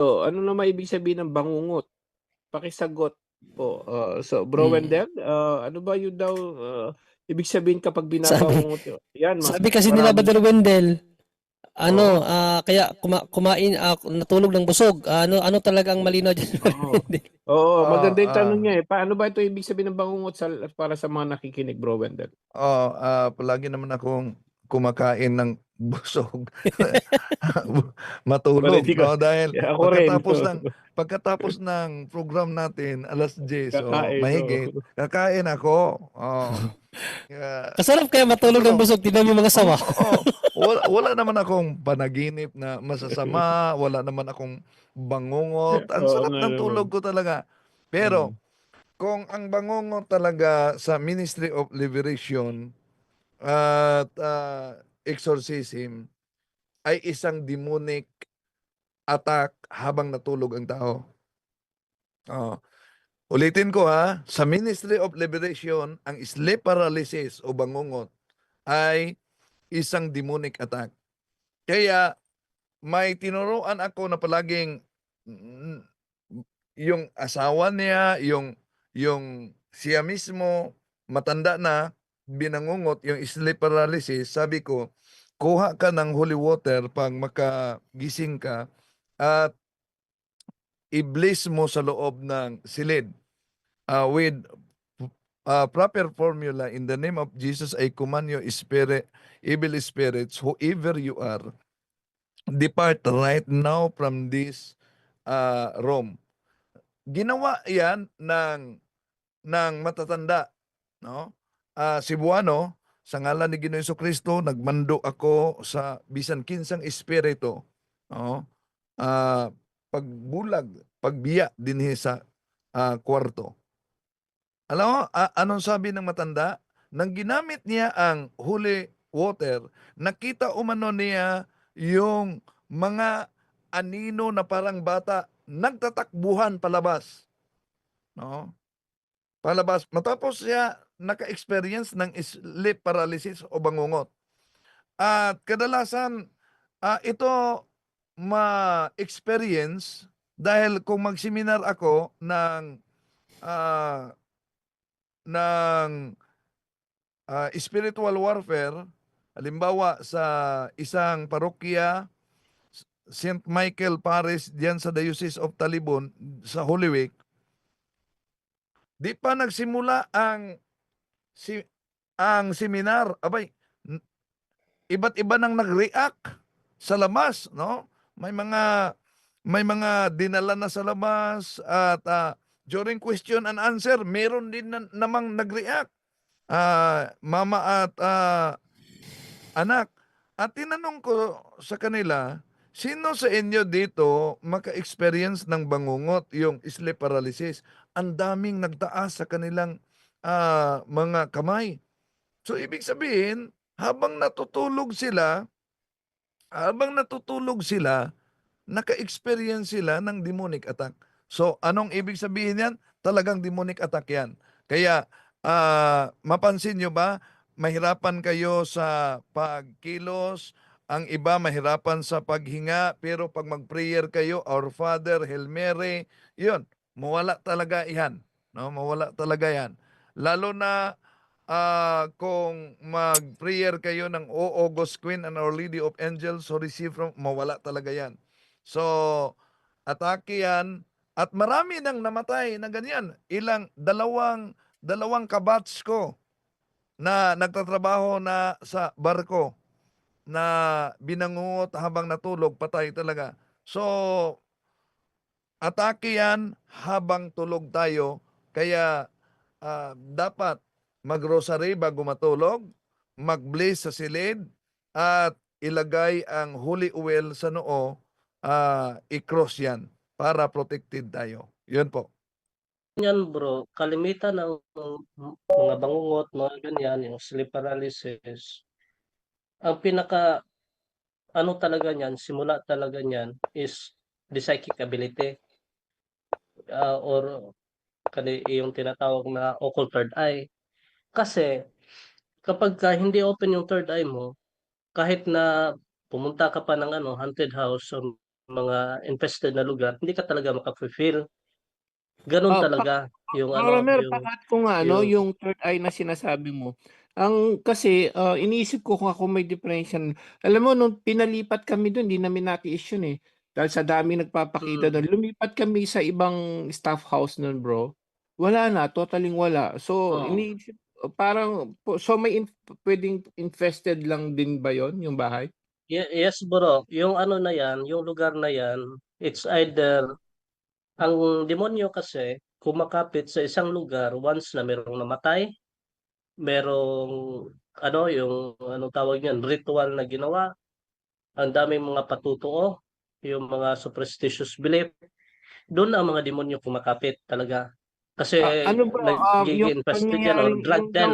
So, ano naman ibig sabihin ng bangungot? Pakisagot po. So Bro Mm. Wendell, ano ba yun daw, ibig sabihin kapag Sabi binabangungot yun? Yan sabi kasi nila maraming Brother Wendell, ano, oo, kaya kumain, natulog ng busog. Ano talaga ang malinaw diyan, Brother oo. Wendell? Oo, Ah, maganda yung tanong ah, niya, eh. Paano ba ito ibig sabihin ng bangungot para sa mga nakikinig, Bro Wendell? palagi naman akong kumakain ng busog. Well, Matulog, hindi ka no? Dahil ako rin. pagkatapos ng program natin, 10:00 o Kakain, oo. mahigit, kakain ako. Kaya Kasarap kaya matulog ng siguro, busog, tignan mo yung mga sawa. wala naman akong panaginip na masasama, wala naman akong bangungot. Ang Oo sarap nga ng naman. tulog ko talaga. Pero Mm. kung ang bangungot talaga sa Ministry of Liberation at exorcism ay isang demonic attack habang natulog ang tao. Oh, ulitin ko ha, sa Ministry of Liberation, ang sleep paralysis o bangungot ay isang demonic attack. Kaya may tinuruan ako na palaging mm, yung asawa niya, yung siya mismo matanda na binangungot yung sleep paralysis, sabi ko, kuha ka ng holy water pag makagising ka at i-bliss mo sa loob ng silid with proper formula in the name of Jesus. I command you spirit, evil spirits, whoever you are, depart right now from this room. Ginawa 'yan ng matatanda, no? Cebuano, sa ngalan ni Ginoong Jesucristo, nagmando ako sa bisan kinsang espiritu, no? Ah, pagbulag, pagbiya dinhi sa kwarto. Alam mo, anong sabi ng matanda? Nang ginamit niya ang holy water, nakita umano niya yung mga anino na parang bata nagtatakbuhan palabas, no? Palabas. Matapos siya naka-experience ng sleep paralysis o bangungot. At kadalasan, ito ma-experience dahil kung mag-seminar ako ah, ng spiritual warfare, halimbawa sa isang parokya, St. Michael Parish diyan sa Diocese of Talibon sa Holy Week, di pa nagsimula si ang seminar, abay, iba't iba nang nag-react sa labas, no? May mga dinala na sa labas at during question and answer, meron din namang nag-react. Mama at anak. At tinanong ko sa kanila, sino sa inyo dito maka-experience ng bangungot, yung sleep paralysis? Ang daming nagtaas sa kanilang mga kamay. So ibig sabihin, habang natutulog sila, naka-experience sila ng demonic attack. So anong ibig sabihin yan? Talagang demonic attack yan. Kaya mapansin nyo ba, mahirapan kayo sa pagkilos, ang iba mahirapan sa paghinga, pero pag mag-prayer kayo, Our Father, Hail Mary, yun, mawala talaga yan. No? Mawala talaga yan. Lalo na kung mag-prayer kayo ng O August Queen and Our Lady of Angels, so receive from, mawala talaga yan. So, atake yan. At marami nang namatay na ganyan. Dalawang kabats ko na nagtatrabaho na sa barko na binangungot habang natulog, patay talaga. So, atake yan habang tulog tayo. Kaya dapat mag-rosary bago matulog, mag-bless sa silid, at ilagay ang holy oil sa noo, i-cross yan para protected tayo. Yun po. Yan bro, kalimitan ng mga bangungot, mga ganyan, yung sleep paralysis, ang pinaka ano talaga niyan, simula talaga niyan is the psychic ability, or yung tinatawag na occult third eye. Kasi kapagka hindi open yung third eye mo, kahit na pumunta ka pa ng haunted house or mga infested na lugar, hindi ka talaga maka-fulfill. Gano'n Oh, talaga yung ano, Romer, yung pakat ko nga ano, yung yung third eye na sinasabi mo. Ang kasi iniisip ko kung may differential. Alam mo nung pinalipat kami doon, hindi namin nati-issue yun eh. Dahil sa dami nagpapakita doon. Lumipat kami sa ibang staff house noon, bro. Wala na, totaling wala. So, oo. iniisip parang so pwedeng infested lang din ba yon yung bahay? Yes bro, yung ano na yan, yung lugar na yan, it's either, ang demonyo kasi, kumakapit sa isang lugar once na merong namatay, merong, ano, yung, anong tawag niyan, ritual na ginawa, ang daming mga patutuo, yung mga superstitious belief, doon ang mga demonyo kumakapit talaga. Kasi Ano bro, yung nagiging infested yan or pangyayaring drug yung daw den.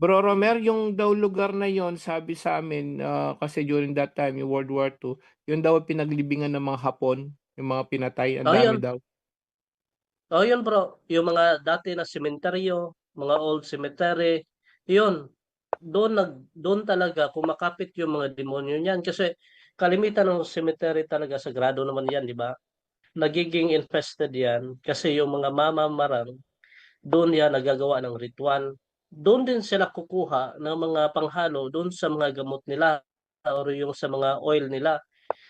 Bro Romer, yung daw lugar na yon sabi sa amin, kasi during that time, yung World War II, yun daw ang pinaglibingan ng mga Hapon, yung mga pinatay, ang Oh, dami yun. daw. Oh, yun bro. Yung mga dati na sementeryo, mga old cemetery, yun. Doon talaga kumakapit yung mga demonyo niyan kasi kalimitan ng cemetery talaga sagrado naman yan, di ba? Nagiging infested yan kasi yung mga mamamarang doon yan nagagawa ng ritual. Doon din sila kukuha ng mga panghalo doon sa mga gamot nila or yung sa mga oil nila.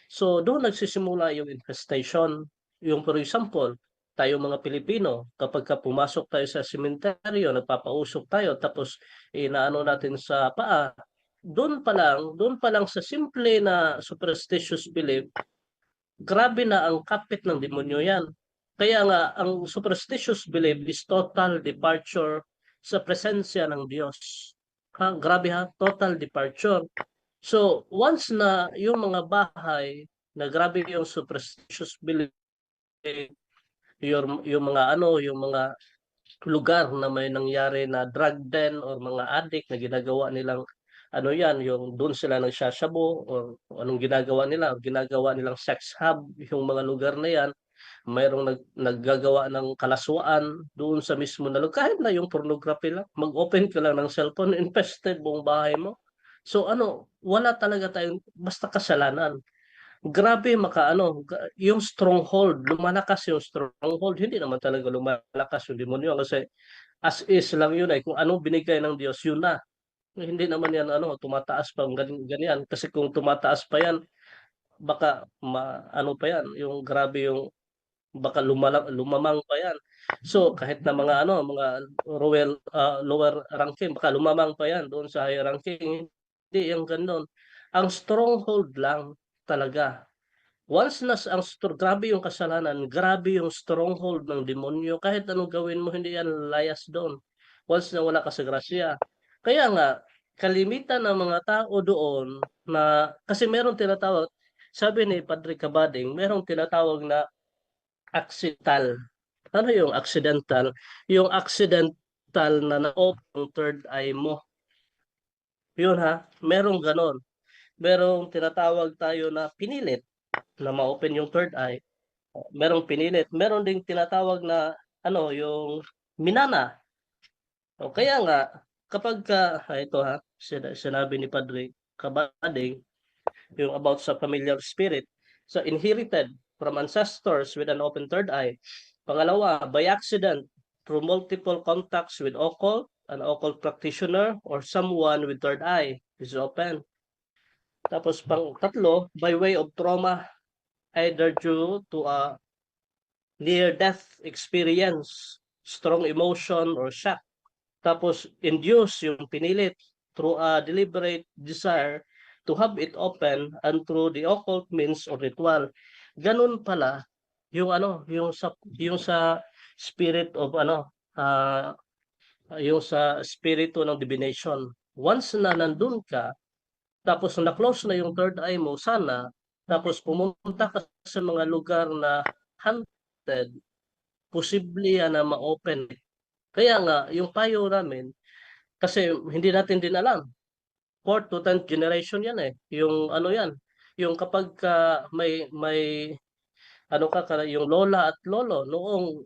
So doon nagsisimula yung infestation. Yung for example, tayo mga Pilipino, kapag ka pumasok tayo sa sementeryo, nagpapausok tayo, tapos inaano natin sa paa, doon pa lang sa simple na superstitious belief, grabe na ang kapit ng demonyo yan. Kaya nga, ang superstitious belief is total departure sa presensya ng Diyos. Ha, grabe ha, total departure. So, once na yung mga bahay na grabe yung superstitious belief, yung mga ano, yung mga lugar na may nangyari na drug den or mga addict na ginagawa nilang ano yan, yung doon sila nagsasabo or anong ginagawa nila, or ginagawa nilang sex hub, yung mga lugar na yan, mayroong naggagawa ng kalaswaan doon sa mismo na lugar. Kahit na yung pornography lang, mag-open ka lang ng cellphone, infested buong bahay mo. So ano, wala talaga tayong basta kasalanan. Grabe makaano, yung stronghold, lumalakas yung stronghold, hindi naman talaga lumalakas yung demonyo kasi as is lang yun ay kung anong binigay ng Diyos yun na. Hindi naman yan ano, tumataas pa ganyan kasi kung tumataas pa yan baka ano pa yan, yung grabe yung baka lumamang pa yan. So kahit na mga ano, mga lower ranking, baka lumamang pa yan doon sa higher ranking. Hindi yung ganoon. Ang stronghold lang talaga. Once na grabe yung kasalanan, grabe yung stronghold ng demonyo, kahit anong gawin mo, hindi yan layas doon. Once na wala ka sa grasya. Kaya nga, kalimitan ng mga tao doon na, kasi meron tinatawag, sabi ni Padre Cabading, merong tinatawag na accidental. Ano yung accidental? Yung accidental na na-open third eye mo. Yun ha, merong ganon. Merong tinatawag tayo na pinilit na ma-open yung third eye. Merong pinilit. Meron ding tinatawag na ano, yung minana. O kaya nga, kapag ito ha, sinabi ni Padre Cabading, yung about sa familiar spirit. So, inherited from ancestors with an open third eye. Pangalawa, by accident, through multiple contacts with occult, an occult practitioner, or someone with third eye is open. Tapos pang tatlo, by way of trauma, either due to a near-death experience, strong emotion, or shock. Tapos induce yung pinilit through a deliberate desire to have it open and through the occult means or ritual. Ganun pala yung ano, yung sa spirit of ano, yung sa spirito ng divination. Once na nandun ka, tapos na-close na yung third eye mo, sana, tapos pumunta ka sa mga lugar na haunted, posible yan na ma-open. Kaya nga, yung payo namin, kasi hindi natin din alam, 4th to 10th generation yan eh. Yung ano yan, yung kapag may ano yung lola at lolo noong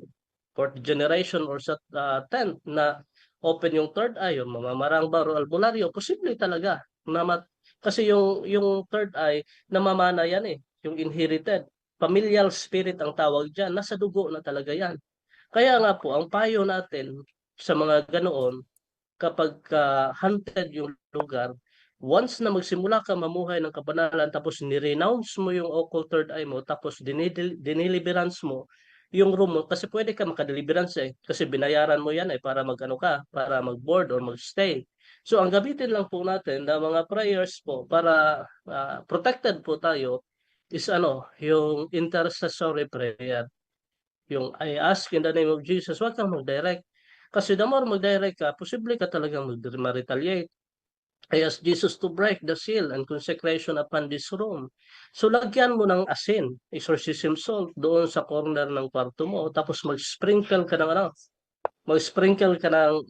4th generation or sa 10th na open yung third eye, yung mamamarang baro albularyo, posible talaga. Kasi yung third eye, namamana yan eh. yung inherited. Familial spirit ang tawag dyan. Nasa dugo na talaga yan. Kaya nga po, ang payo natin sa mga ganoon, kapag hunted yung lugar, once na magsimula ka mamuhay ng kabanalan, tapos ni-renounce mo yung occult third eye mo, tapos diniliberance mo yung room mo, kasi pwede ka makadeliverance kasi binayaran mo yan para mag-ano ka, para mag-board or mag-stay. So ang gamitin lang po natin na mga prayers po para protected po tayo is yung intercessory prayer. Yung I ask in the name of Jesus, wag kang mag-direct. Kasi the more mag-direct ka, posible ka talagang mag-retaliate. I ask Jesus to break the seal and consecration upon this room. So lagyan mo ng asin, exorcism salt, doon sa corner ng kwarto mo. Tapos mag-sprinkle ka ng mag-sprinkle ka ng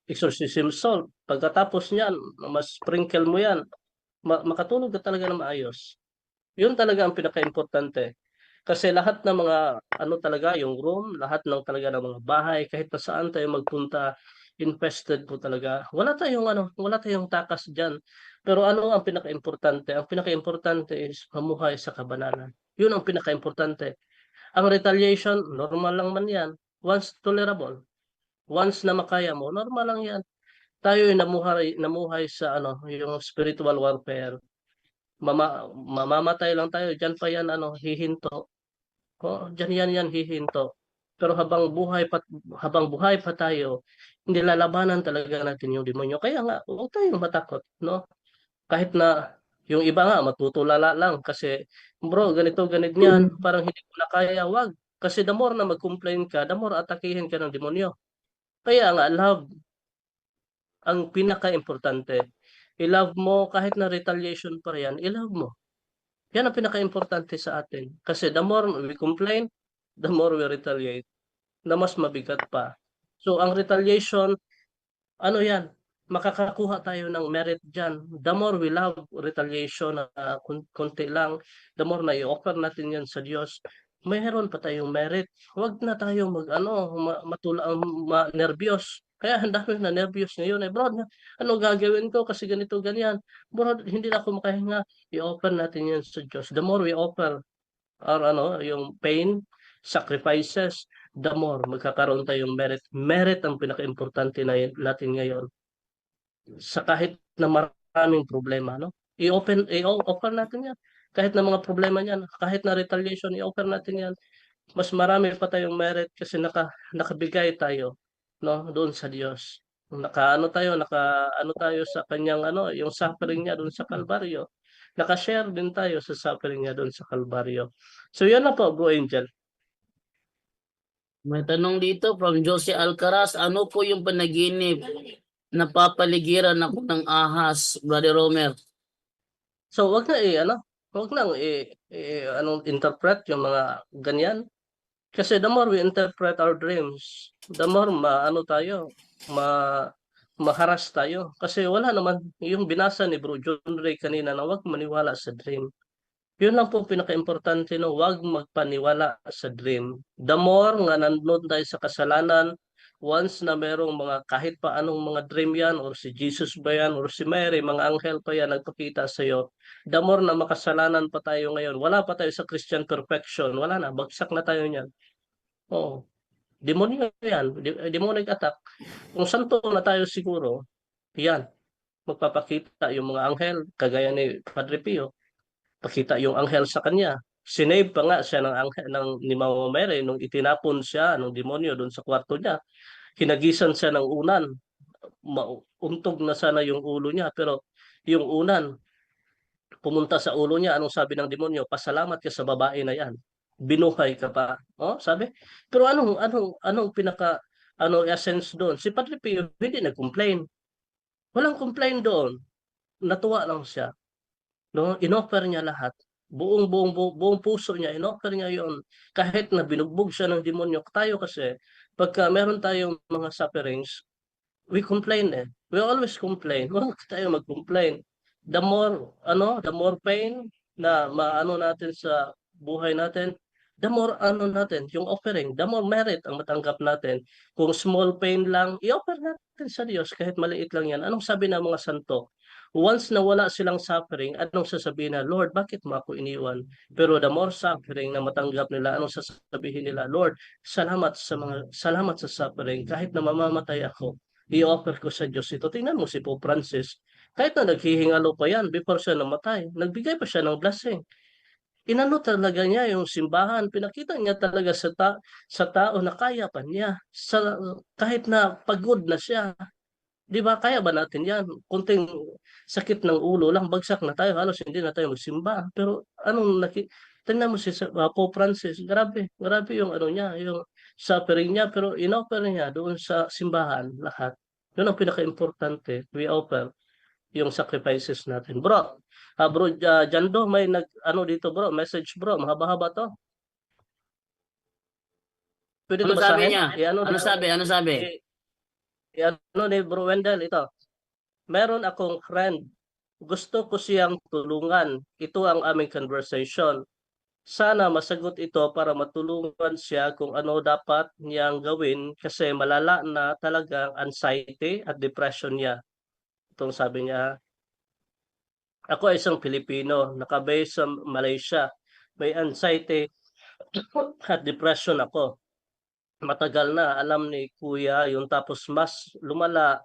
exorcism salt. Pagkatapos niyan, mas-sprinkle mo yan, makatulog ka talaga ng maayos. Yun talaga ang pinaka-importante. Kasi lahat ng mga talaga yung room, lahat ng talaga ng mga bahay, kahit na saan tayo magpunta, infested po talaga. Wala tayong takas diyan. Pero ano ang pinaka-importante? Ang pinaka-importante is mamuhay sa kabanalan. Yun ang pinaka-importante. Ang retaliation, normal lang man 'yan. Once tolerable. Once na makaya mo, normal lang 'yan. Tayo ay namuhay sa yung spiritual warfare. Mamamatay lang tayo, diyan pa yan hihinto. Diyan yan hihinto. Pero habang buhay pa tayo, hindi lalabanan talaga natin yung demonyo. Kaya nga, huwag tayong matakot, no? Kahit na yung iba nga matutulala lang kasi bro, ganito ganyan, parang hindi ko na kaya, wag. Kasi the more na mag-complain ka, the more atakihin ka ng demonyo. Kaya nga, love ang pinaka-importante. I-love mo kahit na retaliation pa yan, i-love mo. Yan ang pinaka-importante sa atin. Kasi the more we complain, the more we retaliate, na mas mabigat pa. So, ang retaliation, yan, makakakuha tayo ng merit dyan. The more we love retaliation, konti lang, the more na i-offer natin yan sa Diyos, mayroon pa tayong merit. Huwag na tayo nervyos. Kaya ang dami na nervyos ngayon. Bro, ano gagawin ko kasi ganito, ganyan. Bro, hindi na ako makahinga. I-offer natin yan sa Diyos. The more we offer yung pain, sacrifices, the more magkakaroon tayong merit. Merit ang pinaka-importante natin ngayon. Sa kahit na maraming problema, no? I-offer natin yan. Kahit na mga problema niyan, kahit na retaliation, i-offer natin yan. Mas marami pa tayong merit kasi nakabigay tayo, no, doon sa Diyos. Nakaano tayo sa kanyang yung suffering niya doon sa Kalbaryo. Naka-share din tayo sa suffering niya doon sa Kalbaryo. So yun na po, Bro Angel. May tanong dito from Jose Alcaraz, ano po yung panaginip? Napapaligiran ako ng ahas, Brother Romer. So wag na interpret yung mga ganyan. Kasi the more we interpret our dreams, the more maharas tayo. Kasi wala naman, yung binasa ni Bro John Ray kanina na wag maniwala sa dream. Yun lang po pinaka-importante, no, wag magpaniwala sa dream. The more nga nandun tayo sa kasalanan, once na merong mga kahit pa anong mga dream yan, or si Jesus ba yan, or si Mary, mga anghel pa yan nagpakita sa iyo, the more na makasalanan pa tayo ngayon, wala pa tayo sa Christian perfection, wala na, bagsak na tayo niyan. Oo. Demonyo yan, demonic attack. Kung santo na tayo siguro, yan, magpapakita yung mga anghel, kagaya ni Padre Pio, pakita yung anghel sa kanya. Sinave pa nga siya ni Mama Mary nung itinapon siya ng demonyo doon sa kwarto niya. Hinagisan siya ng unan. Untog na sana yung ulo niya, pero yung unan pumunta sa ulo niya. Anong sabi ng demonyo? Pasalamat ka sa babae na yan. Binuhay ka pa. Sabi. Pero anong pinaka essence doon? Si Padre Pio hindi nag-complain. Walang complain doon. Natuwa lang siya. No, inoffer niya lahat. Buong puso niya, inoffer niya yon. Kahit na binugbog siya ng demonyo. Tayo kasi, pagka meron tayong mga sufferings, we complain We always complain. Huwag tayo mag-complain. The more pain na natin sa buhay natin, the more natin, yung offering, the more merit ang matanggap natin. Kung small pain lang, i-offer natin sa Diyos kahit maliit lang yan. Anong sabi ng mga santo? Once na wala silang suffering, anong sasabihin na, Lord, bakit mo ako iniwan? Pero the more suffering na matanggap nila, anong sasabihin nila, Lord, salamat sa suffering. Kahit na mamamatay ako, i-offer ko sa Diyos ito. Tingnan mo si Pope Francis. Kahit na naghihingalo pa yan before siya namatay, nagbigay pa siya ng blessing. Inano talaga niya yung simbahan, pinakita niya talaga sa tao na kaya pa niya. Kahit na pagod na siya, 'di ba? Kaya ba natin 'yan? Konting sakit ng ulo lang, bagsak na tayo, halos hindi na tayo magsimba. Pero tingnan mo si Pope Francis, grabe, grabe yung ano niya, yung suffering niya, pero inoffer niya doon sa simbahan lahat. Yun ang pinaka-importante, we offer yung sacrifices natin. Jando, may ano dito bro, message bro, mahaba-haba to. Pwede Ano to sabi basahin? niya? I-ano Ano dito, sabi? Ano sabi? i-ano ni bro Wendell ito. Meron akong friend. Gusto ko siyang tulungan. Ito ang aming conversation. Sana masagot ito para matulungan siya kung ano dapat niyang gawin kasi malala na talaga ang anxiety at depression niya. Itong sabi niya, ako ay isang Pilipino, nakabase sa Malaysia. May anxiety at depression ako. Matagal na, alam ni Kuya, yung tapos mas lumala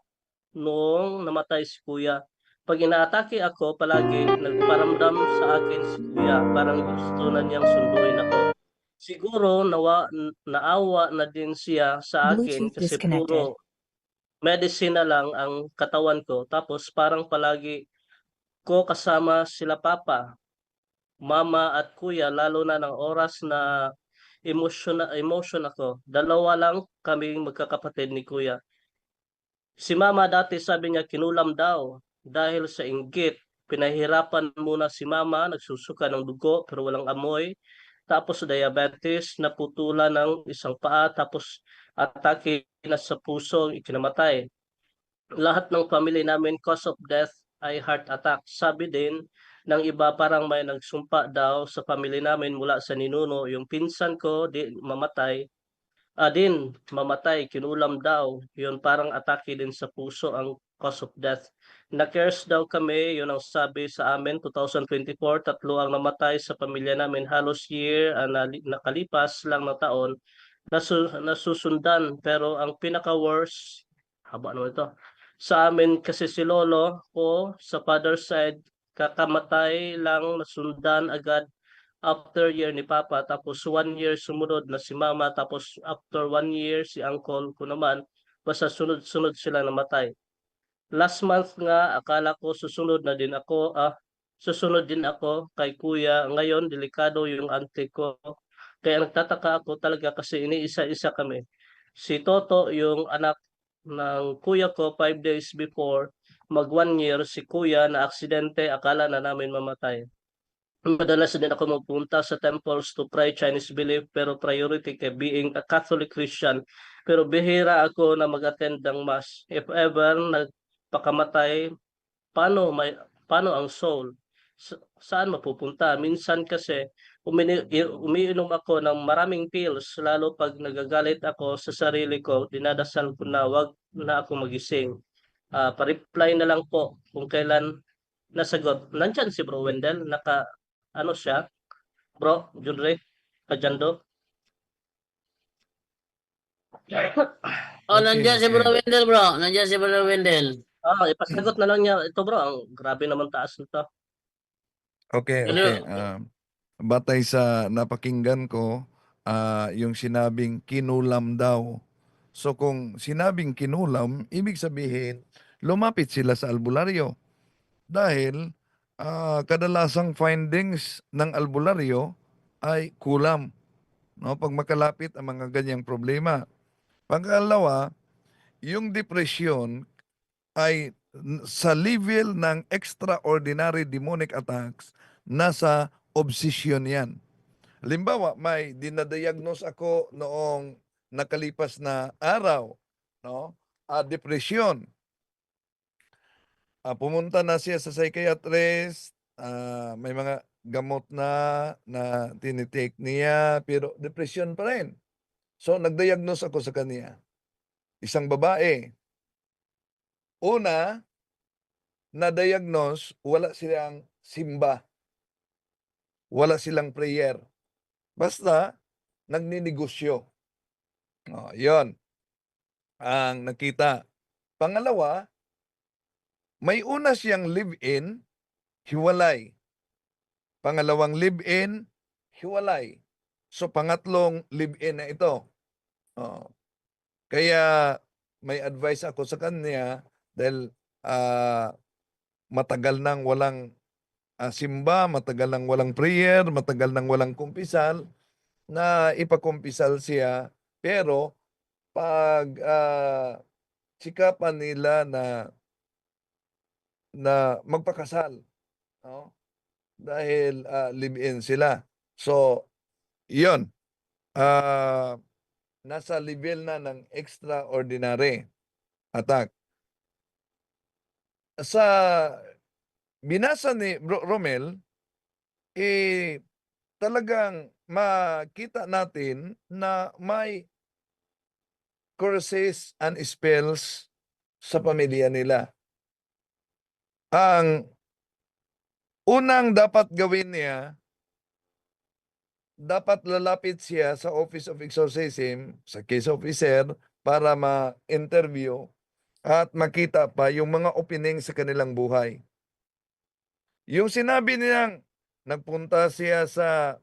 noong namatay si Kuya. Pag inaatake ako, palagi nagparamdam sa akin si Kuya. Parang gusto na niyang sunduin ako. Siguro naawa na din siya sa akin Bluetooth kasi disconnected. puro medicine na lang ang katawan ko. Tapos parang palagi ko kasama sila Papa, Mama at Kuya, lalo na ng oras na emotion ako. Dalawa lang kaming magkakapatid ni Kuya. Si Mama dati sabi niya kinulam daw dahil sa inggit. Pinahirapan muna si Mama, nagsusuka ng dugo pero walang amoy. Tapos diabetes, naputulan ng isang paa, tapos atake na sa puso, ikinamatay. Lahat ng family namin cause of death ay heart attack. Sabi din ng iba parang may nagsumpa daw sa family namin mula sa ninuno. Yung pinsan ko mamatay, kinulam daw. Yun parang atake din sa puso ang cause of death. Na-cares daw kami, yun ang sabi sa amin, 2024, 3 ang namatay sa pamilya namin. Halos year, nakalipas lang na taon, nasusundan. Pero ang pinaka-worst, haba naman ito, sa amin kasi si lolo ko sa father side, kakamatay lang nasundan agad after year ni Papa, tapos 1 year sumunod na si Mama, tapos after 1 year si uncle ko naman, basta sunod-sunod sila namatay. Last month nga, akala ko susunod din ako kay Kuya. Ngayon, delikado yung auntie ko. Kaya nagtataka ako talaga kasi iniisa-isa kami. Si Toto, yung anak ng kuya ko, 5 days before, mag 1 year, si Kuya na aksidente, akala na namin mamatay. Madalas din ako magpunta sa temples to pray Chinese belief pero priority kay being a Catholic Christian. Pero bihira ako na mag-attend ng mass. If ever nagpakamatay, paano ang soul? Saan mapupunta? Minsan kasi umiinom ako ng maraming pills lalo pag nagagalit ako sa sarili ko, dinadasal ko na wag na ako magising. Pa-reply na lang po kung kailan nasagot. Nandyan si Bro Wendell, ano siya, Bro, Junre, Kajando. Oh, Okay, nandiyan si Bro okay. Wendell, bro. Nandiyan si Bro Wendell. Ipasagot na lang niya. Ito bro, grabe naman taas nito. Okay, Ano? okay. Batay sa napakinggan ko, yung sinabing kinulam daw. So kung sinabing kinulam, ibig sabihin, lumapit sila sa albularyo. Dahil kadalasang findings ng albularyo ay kulam. No? Pag makalapit ang mga ganyang problema. Pangalawa, yung depression ay sa level ng extraordinary demonic attacks, nasa obsession yan. Halimbawa, may dinadiagnose ako noong nakalipas na araw, no? Depression. Pumunta na siya sa psychiatrist, may mga gamot na tinitake niya, pero depression pa rin. So, nagdiagnose ako sa kanya. Isang babae. Una, na-diagnose, wala silang simba, wala silang prayer. Basta nagninegosyo. Yon ang nakita. Pangalawa, may una siyang live-in, hiwalay. Pangalawang live-in, hiwalay. So pangatlong live-in na ito. Oh. Kaya may advice ako sa kanya dahil matagal nang walang simba, matagal nang walang prayer, matagal nang walang kumpisal, na ipakumpisal siya. Pero pag sikapan nila na magpakasal, no? Dahil live-in sila. So, yun. Nasa level na ng extraordinary attack. Sa binasa ni Bro Romel, talagang makita natin na may curses and spells sa pamilya nila. Ang unang dapat gawin niya, dapat lalapit siya sa Office of Exorcism, sa case officer, para ma-interview at makita pa yung mga opening sa kanilang buhay. Yung sinabi niyang nagpunta siya sa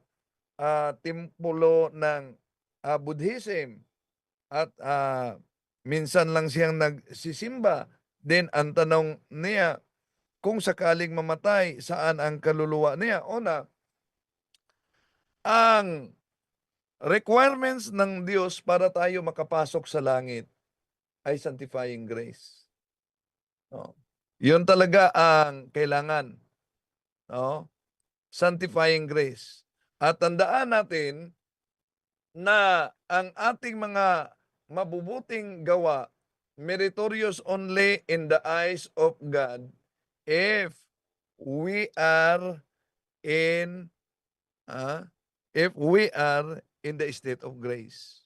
templo ng Buddhism at minsan lang siyang nagsisimba. Then ang tanong niya, kung sakaling mamatay, saan ang kaluluwa niya? Una, ang requirements ng Diyos para tayo makapasok sa langit ay sanctifying grace. Yun talaga ang kailangan. Sanctifying grace. At tandaan natin na ang ating mga mabubuting gawa meritorious only in the eyes of God if we are in the state of grace.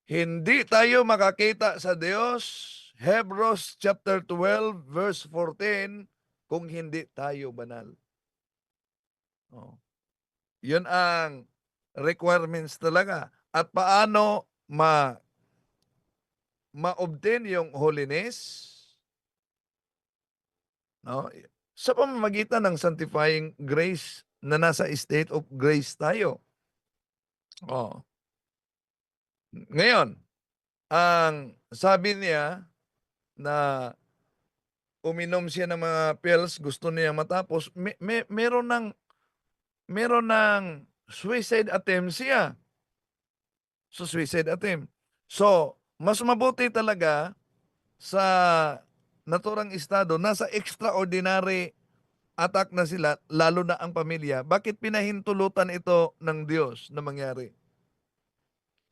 Hindi tayo makakita sa Diyos, Hebrews chapter 12 verse 14, kung hindi tayo banal. Yun ang requirements talaga. At paano ma-obtain yung holiness? Sa pamamagitan ng sanctifying grace na nasa state of grace tayo. Ngayon, ang sabi niya na uminom siya ng mga pills, gusto niya matapos, meron ng suicide attempt siya. So, suicide attempt. So, mas mabuti talaga sa naturang estado, nasa extraordinary attack na sila, lalo na ang pamilya. Bakit pinahintulutan ito ng Diyos na mangyari?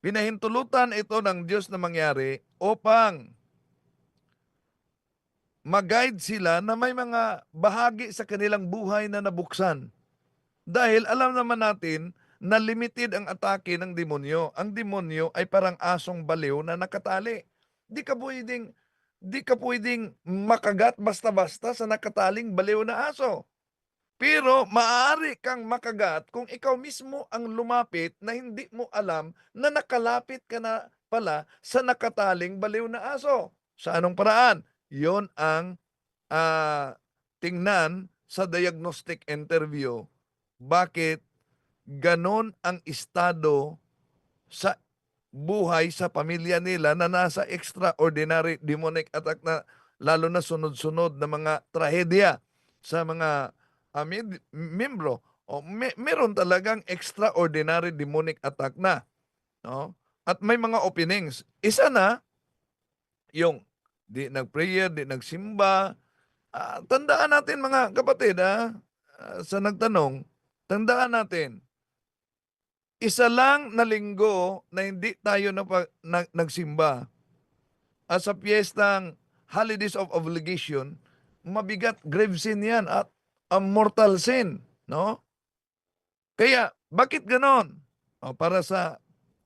Pinahintulutan ito ng Diyos na mangyari upang mag-guide sila na may mga bahagi sa kanilang buhay na nabuksan. Dahil alam naman natin na limited ang atake ng demonyo. Ang demonyo ay parang asong baliw na nakatali. Di ka pwedeng makagat basta-basta sa nakataling baliw na aso. Pero maaari kang makagat kung ikaw mismo ang lumapit na hindi mo alam na nakalapit ka na pala sa nakataling baliw na aso. Sa anong paraan? Yon ang tingnan sa diagnostic interview. Bakit ganon ang estado sa buhay sa pamilya nila na nasa extraordinary demonic attack na lalo na sunod-sunod na mga trahedya sa mga membro? Meron talagang extraordinary demonic attack na. At may mga openings. Isa na yung di nag-prayer, di nagsimba. Tandaan natin mga kapatid, sa nagtanong, tandaan natin, isa lang na linggo na hindi tayo nagsimba sa piyestang holidays of obligation, mabigat, grave sin yan at mortal sin. Kaya, bakit ganon?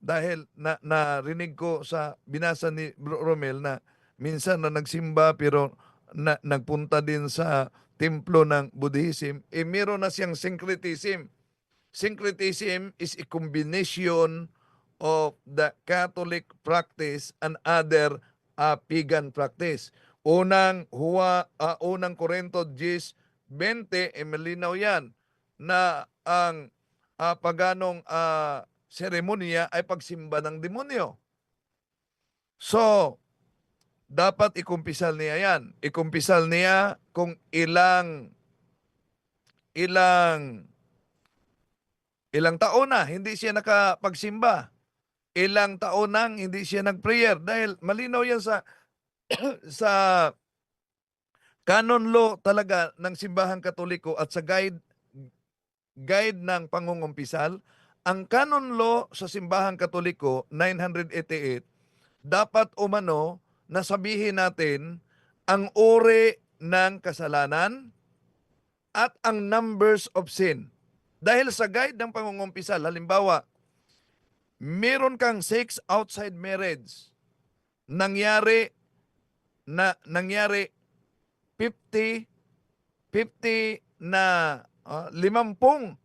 Dahil narinig ko sa binasa ni Bro Romel na minsan na nagsimba pero nagpunta din sa templo ng Buddhism, meron na siyang syncretism. Syncretism is a combination of the Catholic practice and other pagan practice. Unang Korinto 10:20, malinaw yan na ang paganong seremonya ay pagsimba ng demonyo. So, dapat ikumpisal niya yan. Ikumpisal niya kung ilang taon na hindi siya nakapagsimba. Ilang taon nang hindi siya nag-prayer dahil malinaw yan sa sa canon law talaga ng Simbahang Katoliko at sa guide ng pangungumpisal. Ang canon law sa Simbahang Katoliko 988 dapat umano na sabihin natin ang uri ng kasalanan at ang numbers of sin. Dahil sa guide ng pangungumpisal, halimbawa, meron kang sex outside marriage, nangyari 50 na 50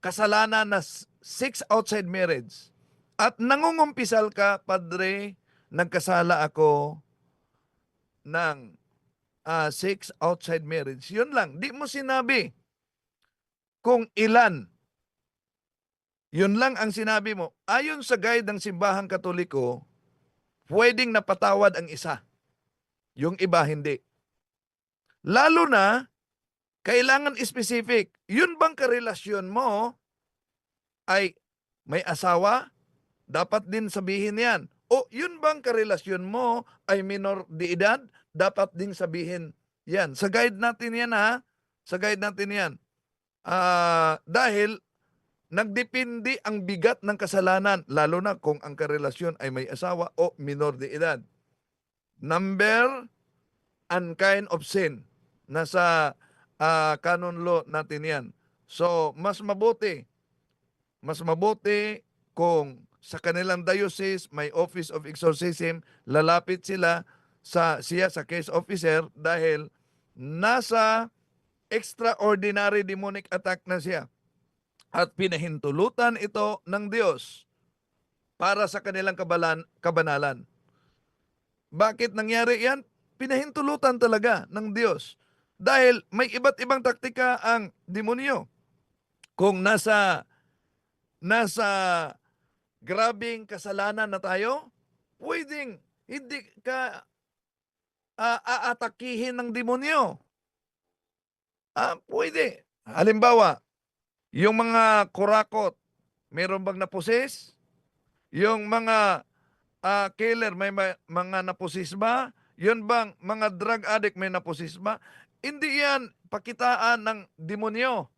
kasalanan na sex outside marriage. At nangungumpisal ka, Padre, nagkasala ako ng sex outside marriage. Yun lang. Di mo sinabi kung ilan. Yun lang ang sinabi mo. Ayon sa guide ng Simbahang Katoliko, pwedeng napatawad ang isa. Yung iba hindi. Lalo na, kailangan specific. Yun bang karelasyon mo ay may asawa? Dapat din sabihin yan. O yun bang karelasyon mo ay minor de edad? Dapat din sabihin yan. Sa guide natin yan ha. Sa guide natin yan. Dahil nagdepende ang bigat ng kasalanan, lalo na kung ang karelasyon ay may asawa o minor de edad. Number and kind of sin. Nasa canon law natin yan. So, mas mabuti kung sa kanilang diocese may office of exorcism, lalapit sila sa case officer dahil nasa extraordinary demonic attack na siya. At pinahintulutan ito ng Diyos para sa kanilang kabanalan. Bakit nangyari yan? Pinahintulutan talaga ng Diyos. Dahil may iba't ibang taktika ang demonyo. Kung nasa grabing kasalanan na tayo, pwedeng hindi ka aatakihin ng demonyo. Pwede. Halimbawa, yung mga kurakot, meron bang naposes? Yung mga killer, may mga naposes ba? Yun bang mga drug addict may naposes ba? Hindi yan pakitaan ng demonyo.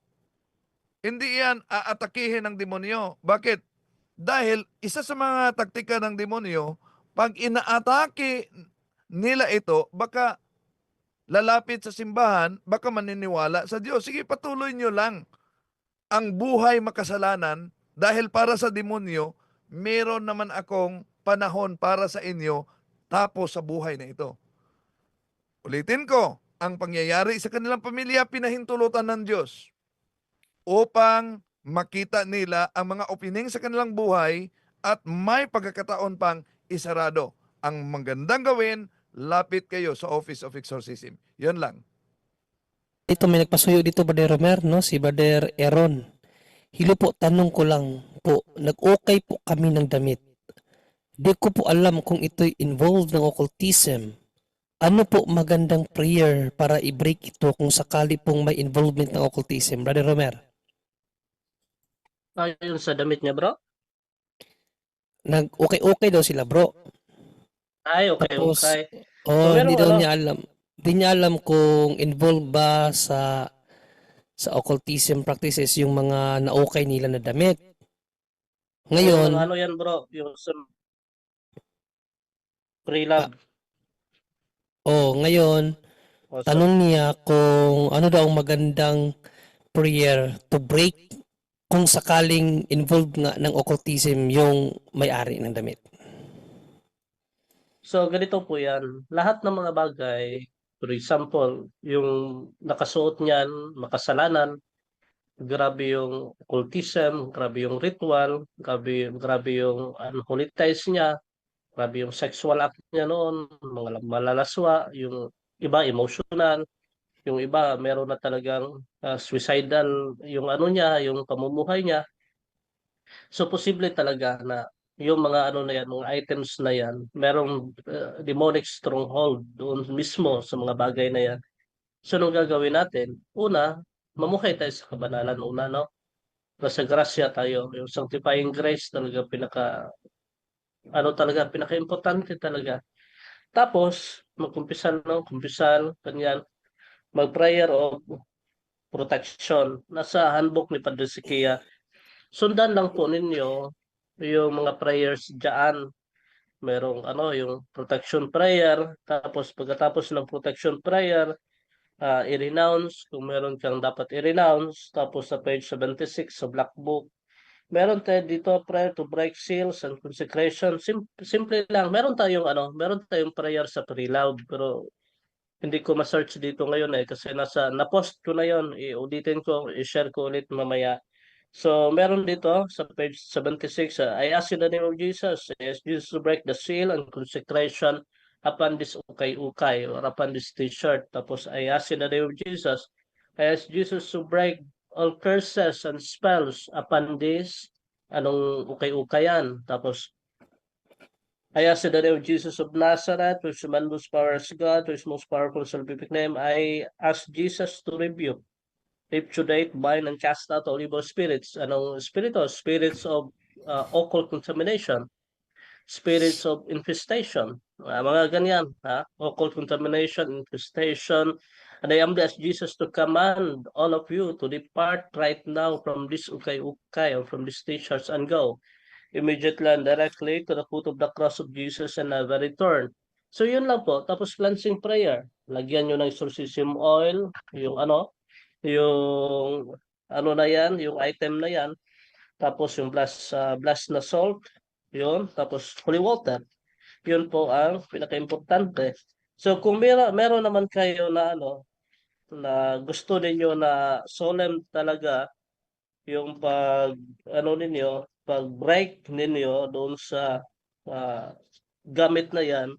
Hindi yan aatakihin ng demonyo. Bakit? Dahil isa sa mga taktika ng demonyo, pag inaatake nila ito, baka lalapit sa simbahan, baka maniniwala sa Diyos. Sige, patuloy nyo lang ang buhay makasalanan dahil para sa demonyo, meron naman akong panahon para sa inyo tapos sa buhay na ito. Ulitin ko, ang pangyayari sa kanilang pamilya, pinahintulutan ng Diyos upang makita nila ang mga opening sa kanilang buhay at may pagkakataon pang isarado. Ang magandang gawin, lapit kayo sa Office of Exorcism. Yan lang. Ito may nagpasuyo dito, Brother Romer, no? Si Brother Aaron. Hilo po, tanong ko lang po, nag-okay po kami ng damit. Di ko po alam kung ito'y involved ng occultism. Ano po magandang prayer para i-break ito kung sakali pong may involvement ng occultism? Brother Romer. Ayon sa damit niya, bro? Nag-okay-okay daw sila, bro. Ay, okay, Tapos, okay. oh, So, hindi meron daw ano? niya alam. Hindi niya alam kung involved ba sa occultism practices yung mga na-okay nila na damit. Ngayon, Yung ano yan, bro? Yung pre-love. ngayon, O, so, tanong niya kung ano daw ang magandang prayer to break kung sakaling involved nga ng occultism yung may-ari ng damit. So, ganito po yan. Lahat ng mga bagay, for example, yung nakasuot niyan, makasalanan, grabe yung occultism, grabe yung ritual, grabe yung unholy ties niya, grabe yung sexual act niya noon, mga malalaswa, yung iba emotional, yung iba meron na talagang suicidal yung ano niya, yung pamumuhay niya. So posible talaga na yung mga ano na yan, mga items na yan, merong demonic stronghold doon mismo sa mga bagay na yan. So anong gagawin natin? Una, mamuhay tayo sa kabanalan una, no? Nasa grasya tayo, yung sanctifying grace talaga ano talaga, pinaka-importante talaga. Tapos, magkumpisal, no? Kumpisal, kanyan, mag-prayer of protection. Nasa handbook ni Padre Siquia. Sundan lang po ninyo yung mga prayers diyan. Merong ano, yung protection prayer. Tapos, pagkatapos ng protection prayer, i-renounce kung meron kang dapat i-renounce. Tapos sa page 76 sa Black Book, meron tayo dito prayer to break seals and consecration. Simple lang. Meron tayong prayer sa pre-love, pero hindi ko ma-search dito ngayon kasi na-post ko na yon. I-ulitin ko, i-share ko ulit mamaya. So, meron dito sa page 76, I ask in the name of Jesus, I ask Jesus to break the seal and consecration upon this ukay-ukay or upon this t-shirt. Tapos, I ask in the name of Jesus, I ask Jesus to break all curses and spells upon this, anong ukay-ukayan. Tapos, I ask in the name of Jesus of Nazareth, whose tremendous power is God, whose most powerful salvific name, I ask Jesus to rebuke, repudiate, bind, and cast out all evil spirits. Anong spirito? Spirits of occult contamination, spirits of infestation, mga ganyan, occult contamination, infestation. And I humbly ask Jesus to command all of you to depart right now from this ukay-ukay or from these t-shirts and go immediately and directly to the foot of the cross of Jesus and never return. So yun lang po. Tapos cleansing prayer. Lagyan nyo ng exorcism oil, yung na yan, yung item na yan. Tapos yung blast na salt, yun. Tapos holy water. Yun po ang pinaka-importante. So kung meron naman kayo na na gusto ninyo na solemn talaga yung pag-break ninyo doon sa gamit na yan,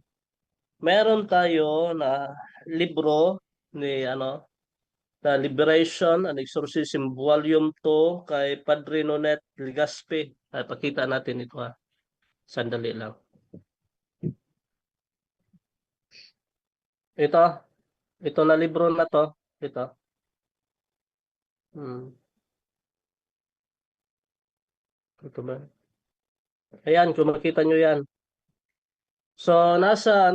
meron tayo na libro ni na Liberation and Exorcism Volume 2 kay Padre Nonet Legaspi. Pakita natin ito Sandali lang. Ito na libro na to. Ito. Ito ba? Ayan, kung makita nyo yan. So, nasa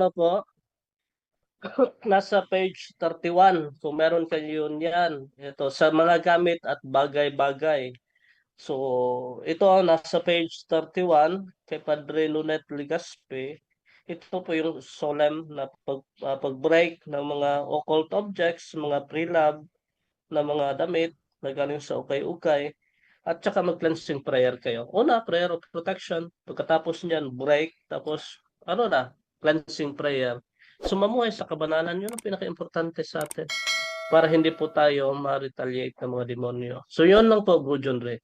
nasa page 31. Kung meron kayo yan. Ito, sa mga gamit at bagay-bagay. So, ito nasa page 31 kay Padre Lunet Legaspi. Ito po yung solemn na pag-break ng mga occult objects, mga pre-love na mga damit na galing sa ukay-ukay. At saka mag-cleansing prayer kayo. Una, prayer of protection. Pagkatapos niyan, break. Tapos, cleansing prayer. So, mamuhay sa kabanalan, yun ang pinaka-importante sa atin. Para hindi po tayo ma-retaliate ng mga demonyo. So, yun lang po, Bro John Ray.